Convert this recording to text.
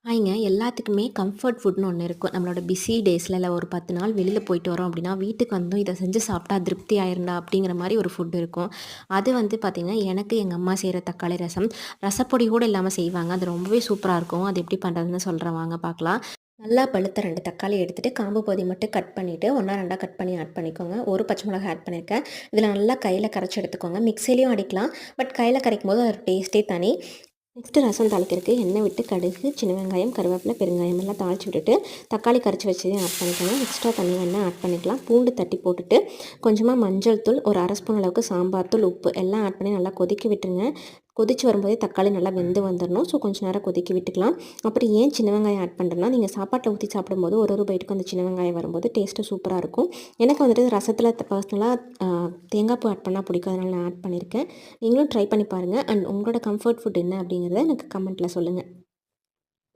ஹாய்ங்க. எல்லாத்துக்குமே கம்ஃபர்ட் ஃபுட்ன்னு ஒண்ணு இருக்கும். நம்மளோட பிஸி டேஸ்ல இல்ல ஒரு 10 நாள் வெளில போயிட்டு வரோம் அப்டின்னா, வீட்டுக்கு வந்தும் இத செஞ்சு சாப்பிட்டா திருப்தி ஆயிரும்டா அப்படிங்கிற மாரி ஒரு ஃபுட் இருக்கும். அது வந்து பார்த்தீங்கன்னா, எனக்கு எங்க அம்மா செய்ற தக்காளி ரசம், ரசப்பொடி கூட இல்லாம செய்வாங்க. அது ரொம்பவே சூப்பரா இருக்கும். அது எப்படி பண்றதுன்னு சொல்றேன் வாங்க பார்க்கலாம். நல்லா பழுத்த 2 தக்காளி எடுத்துட்டு, காம்பு பகுதி மட்டும் கட் பண்ணிட்டு, 1 2 கட் பண்ணி ஆட் பண்ணிக்கோங்க. 1 பச்சை மிளகாய் ஆட் பண்ணியிருக்கேன். இதில நல்லா கையில கரைச்சு எடுத்துக்கோங்க. மிக்ஸிலயும் அடிக்கலாம். பட் கையில கரைக்கும்போது அதோட டேஸ்ட்டே தனி. நெக்ஸ்ட்டு ரசம் தாளிக்கிறதுக்கு எண்ணெய் விட்டு கடுகு, சின்ன வெங்காயம், கருவேப்பிலை, பெருங்காயம் எல்லாம் தாளிச்சு விட்டுட்டு, தக்காளி கரைச்சி வச்சதையும் ஆட் பண்ணிக்கோங்க. எக்ஸ்ட்ரா தண்ணி வேணா ஆட் பண்ணிக்கலாம். பூண்டு தட்டி போட்டுட்டு, கொஞ்சமாக மஞ்சள் தூள், ஒரு 1/2 ஸ்பூன் அளவுக்கு சாம்பார் தூள், உப்பு எல்லாம் ஆட் பண்ணி நல்லா கொதிக்க விட்டுருங்க. கொதிச்சு வரும்போதே தக்காளி நல்லா வெந்து வந்துரணும். ஸோ கொஞ்சம் நேரம் கொதிக்க விட்டுக்கலாம். அப்புறம் ஏன் சின்ன வெங்காயம் ஆட் பண்ணுறேன்னா, நீங்க சாப்பாட்டில ஊத்தி சாப்பிடும்போது ஒரு பைட்டுக்கும் அந்த சின்ன வெங்காயம் வரும்போது டேஸ்ட்டு சூப்பரா இருக்கும். எனக்கு வந்துட்டு ரசத்தில பர்சனலா தேங்காய் பூ ஆட் பண்ணா பிடிக்கும். அதனால நான் ஆட் பண்ணியிருக்கேன். நீங்களும் ட்ரை பண்ணி பாருங்க. அண்ட் உங்களோட கம்ஃபர்ட் ஃபுட் என்ன அப்படிங்கிறத எனக்கு கமெண்ட்ல சொல்லுங்க.